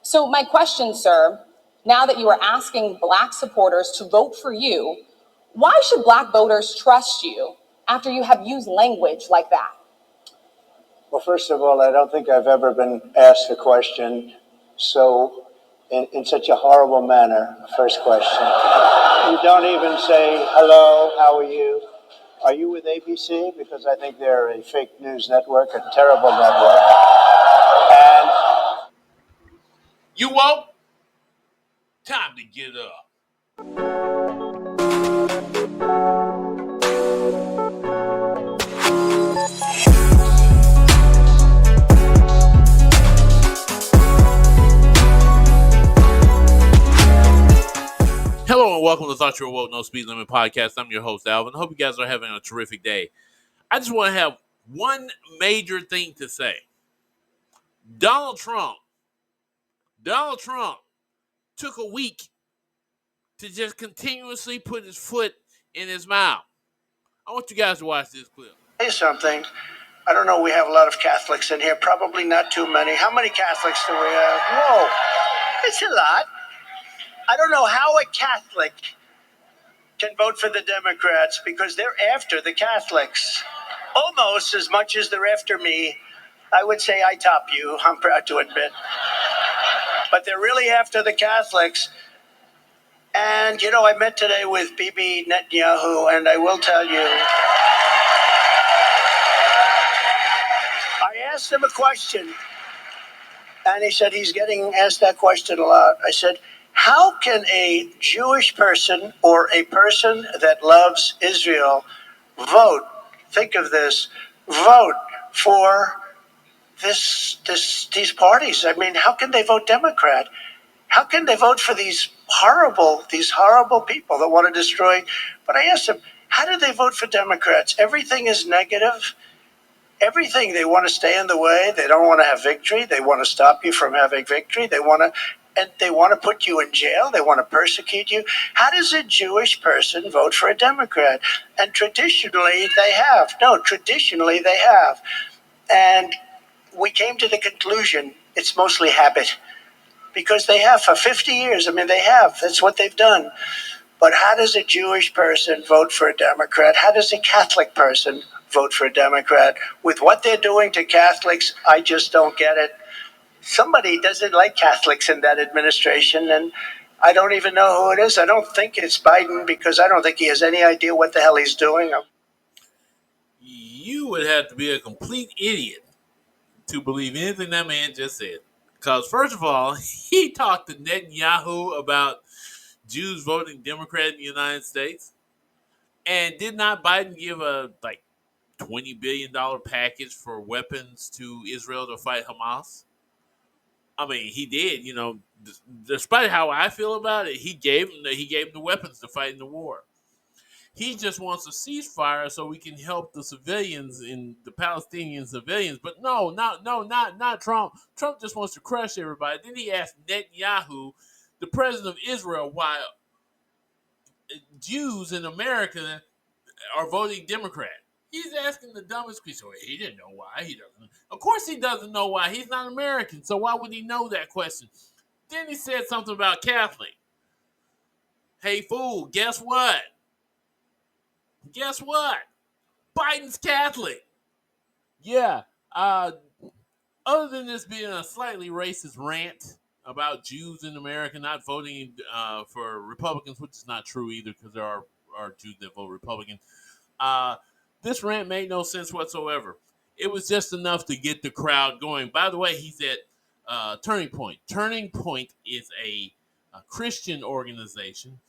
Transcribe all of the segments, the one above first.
So my question, sir, now that you are asking Black supporters to vote for you, why should Black voters trust you after you have used language like that? Well, first of all, I don't think I've ever been asked a question so in such a horrible manner. First question. You don't even say, hello, how are you? Are you with ABC? Because I think they're a fake news network, a terrible network. And you woke? Time to get up. Hello and welcome to Thought You Were Woke No Speed Limit Podcast. I'm your host, Alvin. I hope you guys are having a terrific day. I just want to have one major thing to say. Donald Trump took a week to just continuously put his foot in his mouth. I want you guys to watch this clip. Say something. I don't know, we have a lot of Catholics in here. Probably not too many. How many Catholics do we have? Whoa, it's a lot. I don't know how a Catholic can vote for the Democrats because they're after the Catholics. Almost as much as they're after me. I would say I top you, I'm proud to admit. But they're really after the Catholics. And, you know, I met today with Bibi Netanyahu, and I will tell you, I asked him a question, and he said he's getting asked that question a lot. I said, how can a Jewish person or a person that loves Israel vote, think of this, vote for these parties? I mean, how can they vote Democrat? How can they vote for these horrible people that want to destroy? But I asked them, how do they vote for Democrats? Everything is negative. Everything. They want to stay in the way. They don't want to have victory. They want to stop you from having victory. They want to put you in jail. They want to persecute you. How does a Jewish person vote for a Democrat? And traditionally they have. And we came to the conclusion it's mostly habit. Because they have for 50 years. I mean, they have. That's what they've done. But how does a Jewish person vote for a Democrat? How does a Catholic person vote for a Democrat? With what they're doing to Catholics, I just don't get it. Somebody doesn't like Catholics in that administration, and I don't even know who it is. I don't think it's Biden because I don't think he has any idea what the hell he's doing. You would have to be a complete idiot to believe anything that man just said. Because, first of all, he talked to Netanyahu about Jews voting Democrat in the United States. And did not Biden give a $20 billion package for weapons to Israel to fight Hamas? I mean, he did. You know, despite how I feel about it, he gave them the weapons to fight in the war. He just wants a ceasefire so we can help the civilians and the Palestinian civilians. But not Trump. Trump just wants to crush everybody. Then he asked Netanyahu, the president of Israel, why Jews in America are voting Democrat. He's asking the dumbest question. He didn't know why. He doesn't. Of course he doesn't know why. He's not American. So why would he know that question? Then he said something about Catholic. Hey, fool, guess what? Guess what? Biden's Catholic. Yeah. Other than this being a slightly racist rant about Jews in America not voting for Republicans, which is not true either because there are Jews that vote Republican, this rant made no sense whatsoever. It was just enough to get the crowd going. By the way, he's at Turning Point. Turning Point is a Christian organization,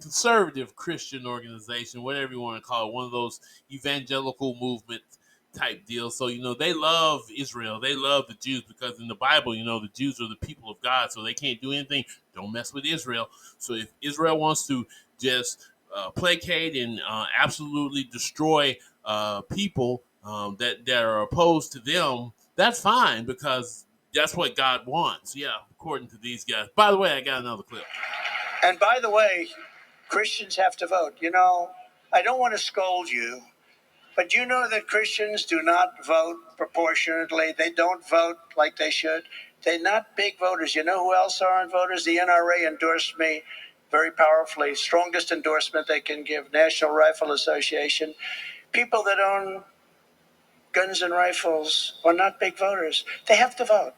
conservative Christian organization, whatever you want to call it, one of those evangelical movement type deals. So, they love Israel. They love the Jews because in the Bible, the Jews are the people of God, so they can't do anything. Don't mess with Israel. So if Israel wants to just placate and absolutely destroy people that are opposed to them, that's fine because that's what God wants. Yeah, according to these guys. By the way, I got another clip. And by the way, Christians have to vote. I don't want to scold you, but you know that Christians do not vote proportionately. They don't vote like they should. They're not big voters. You know who else aren't voters? The NRA endorsed me very powerfully. Strongest endorsement they can give. National Rifle Association. People that own guns and rifles are not big voters. They have to vote.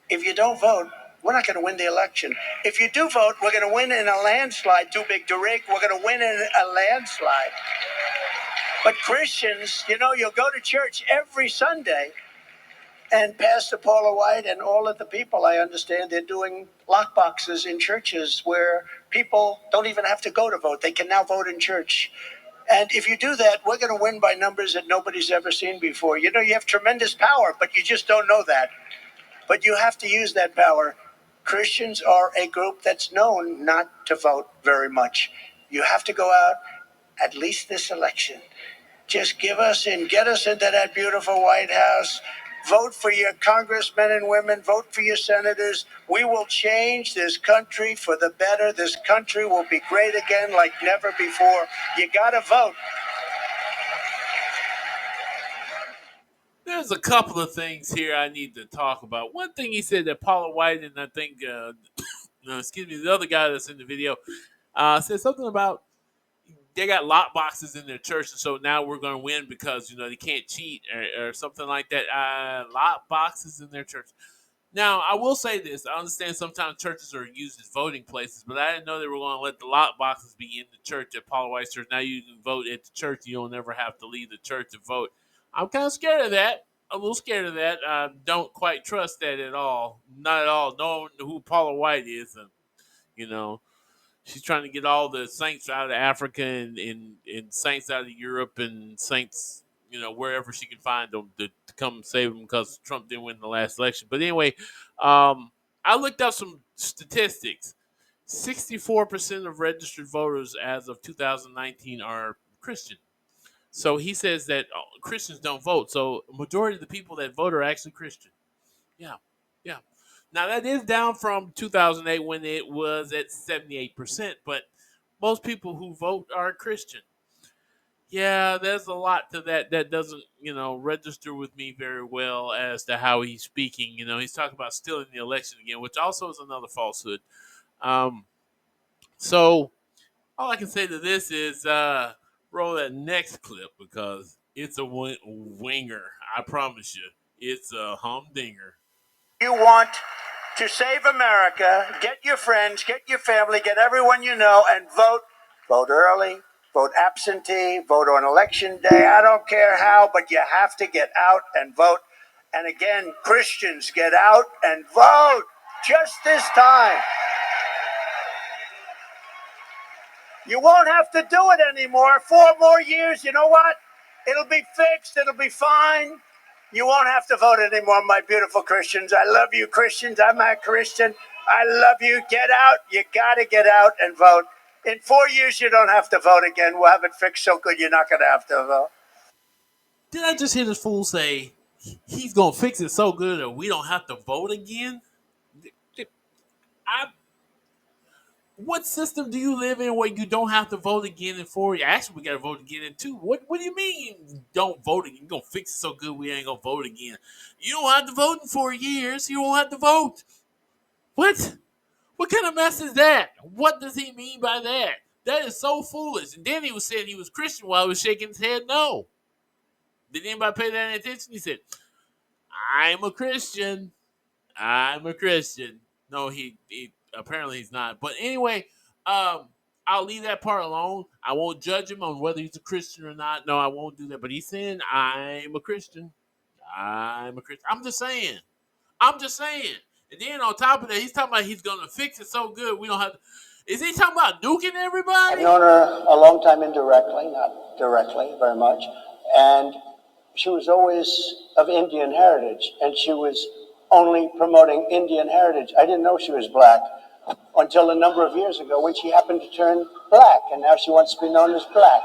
If you don't vote, we're not going to win the election. If you do vote, we're going to win in a landslide. Too big to rig. We're going to win in a landslide. But Christians, you know, you'll go to church every Sunday, and Pastor Paula White and all of the people, I understand, they're doing lock boxes in churches where people don't even have to go to vote. They can now vote in church. And if you do that, we're going to win by numbers that nobody's ever seen before. You know, you have tremendous power, but you just don't know that. But you have to use that power. Christians are a group that's known not to vote very much. You have to go out, at least this election. Just give us and get us into that beautiful White House. Vote for your congressmen and women. Vote for your senators. We will change this country for the better. This country will be great again like never before. You got to vote. There's a couple of things here I need to talk about. One thing he said that Paula White and I think, the other guy that's in the video said something about they got lock boxes in their church, and so now we're going to win because they can't cheat or something like that. Lock boxes in their church. Now I will say this: I understand sometimes churches are used as voting places, but I didn't know they were going to let the lock boxes be in the church at Paula White's church. Now you can vote at the church; you'll never have to leave the church to vote. I'm kind of scared of that. A little scared of that. I don't quite trust that at all. Not at all. Knowing who Paula White is, and she's trying to get all the saints out of Africa and saints out of Europe and saints, wherever she can find them to come save them because Trump didn't win the last election. But anyway, I looked up some statistics. 64% of registered voters as of 2019 are Christian. So he says that Christians don't vote. So majority of the people that vote are actually Christian. Yeah, yeah. Now that is down from 2008 when it was at 78%, but most people who vote are Christian. Yeah, there's a lot to that that doesn't, register with me very well as to how he's speaking. He's talking about stealing the election again, which also is another falsehood. So all I can say to this is roll that next clip because it's a winger. I promise you, it's a humdinger. You want to save America, get your friends, get your family, get everyone you know, and vote. Vote early, vote absentee, vote on election day. I don't care how, but you have to get out and vote. And again, Christians, get out and vote just this time. You won't have to do it anymore. 4 more years, you know what? It'll be fixed. It'll be fine. You won't have to vote anymore, my beautiful Christians. I love you, Christians. I'm a Christian. I love you. Get out. You got to get out and vote. In 4 years, you don't have to vote again. We'll have it fixed so good you're not going to have to vote. Did I just hear this fool say he's going to fix it so good that we don't have to vote again? What system do you live in where you don't have to vote again in 4 years? Actually, we got to vote again in 2. What do you mean don't vote again? You're going to fix it so good we ain't going to vote again. You don't have to vote in 4 years. You won't have to vote. What? What kind of mess is that? What does he mean by that? That is so foolish. And then he was saying he was Christian while he was shaking his head no. Did anybody pay that attention? He said, I'm a Christian. I'm a Christian. No, he apparently he's not. But anyway, I'll leave that part alone. I won't judge him on whether he's a Christian or not. No, I won't do that. But he's saying, I'm a Christian. I'm a Christian. I'm just saying. And then on top of that, he's talking about he's going to fix it so good we don't have to. Is he talking about nuking everybody? I've known her a long time indirectly, not directly very much. And she was always of Indian heritage, and she was only promoting Indian heritage. I didn't know she was black until a number of years ago when she happened to turn black, and now she wants to be known as black.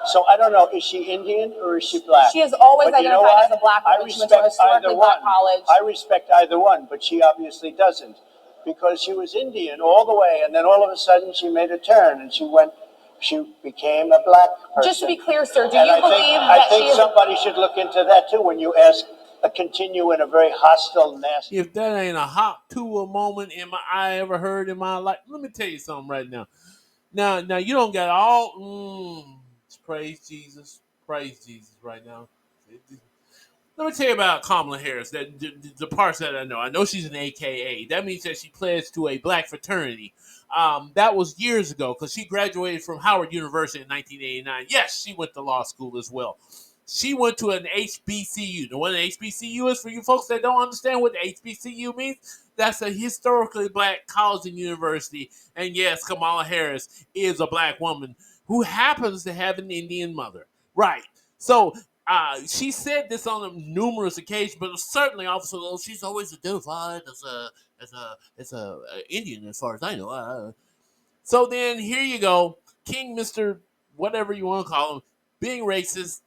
So I don't know, is she Indian or is she black? She has always identified as a black woman. She went to a historically black college. I respect either one, but she obviously doesn't, because she was Indian all the way, and then all of a sudden she made a turn, and she became a black person. Just to be clear, sir, do you believe that I think somebody should look into that too when you ask continue in a very hostile, nasty. If that ain't a hop to a moment I ever heard in my life, let me tell you something right now. Now you don't got all. Praise Jesus right now. Let me tell you about Kamala Harris. That the parts that I know. I know she's an AKA. That means that she pledged to a black fraternity. That was years ago because she graduated from Howard University in 1989. Yes, she went to law school as well. She went to an HBCU. Know what an HBCU is for you folks that don't understand what the HBCU means? That's a historically black college and university. And yes, Kamala Harris is a black woman who happens to have an Indian mother. Right. So she said this on numerous occasions, but certainly also she's always identified as a Indian as far as I know. So then here you go, King Mr. whatever you want to call him, being racist,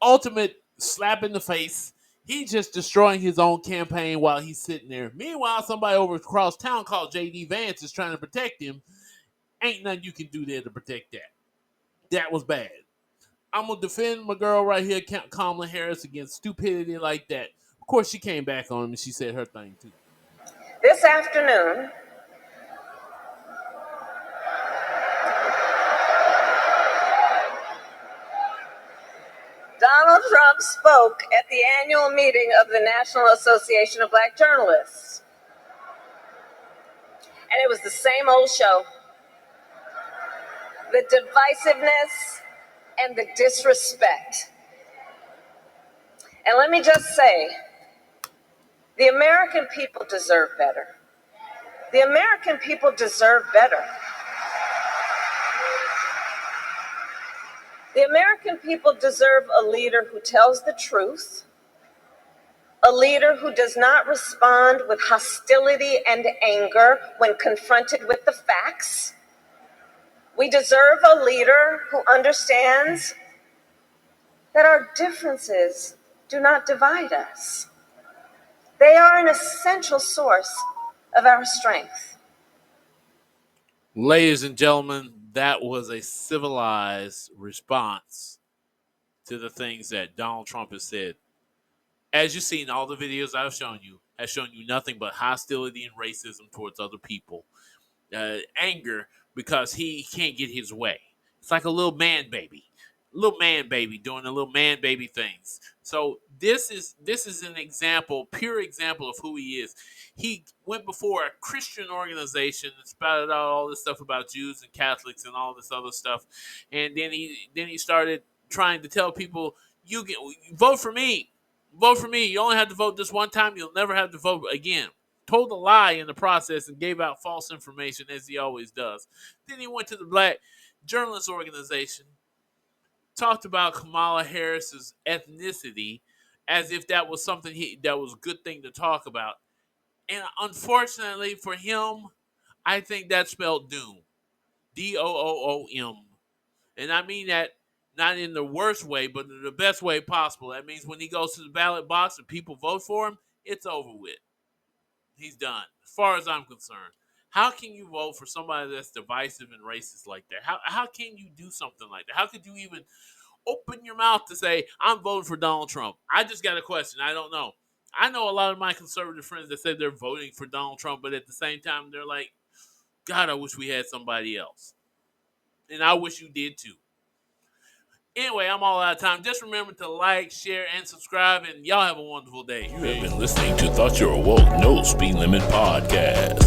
ultimate slap in the face. He's just destroying his own campaign while he's sitting there. Meanwhile, somebody over across town called J.D. Vance is trying to protect him. Ain't nothing you can do there to protect that. That was bad. I'm going to defend my girl right here, Kamala Harris, against stupidity like that. Of course, she came back on him and she said her thing, too. This afternoon, Donald Trump spoke at the annual meeting of the National Association of Black Journalists. And it was the same old show. The divisiveness and the disrespect. And let me just say, the American people deserve better. The American people deserve better. The American people deserve a leader who tells the truth, a leader who does not respond with hostility and anger when confronted with the facts. We deserve a leader who understands that our differences do not divide us. They are an essential source of our strength. Ladies and gentlemen, that was a civilized response to the things that Donald Trump has said. As you've seen, all the videos I've shown you has shown you nothing but hostility and racism towards other people. Anger because he can't get his way. It's like a little man baby doing the little man baby things. So this is an example, pure example of who he is. He went before a Christian organization and spouted out all this stuff about Jews and Catholics and all this other stuff, and then he started trying to tell people, vote for me. Vote for me. You only have to vote this one time. You'll never have to vote again. Told a lie in the process and gave out false information, as he always does. Then he went to the Black Journalists Organization, talked about Kamala Harris's ethnicity as if that was something that was a good thing to talk about. And unfortunately for him, I think that spelled doom. DOOOM. And I mean that not in the worst way, but in the best way possible. That means when he goes to the ballot box and people vote for him, it's over with. He's done, as far as I'm concerned. How can you vote for somebody that's divisive and racist like that? How can you do something like that? How could you even open your mouth to say, I'm voting for Donald Trump? I just got a question. I don't know. I know a lot of my conservative friends that say they're voting for Donald Trump, but at the same time, they're like, God, I wish we had somebody else. And I wish you did too. Anyway, I'm all out of time. Just remember to like, share, and subscribe, and y'all have a wonderful day. You have been listening to Thought You Were Woke, No Speed Limit Podcast.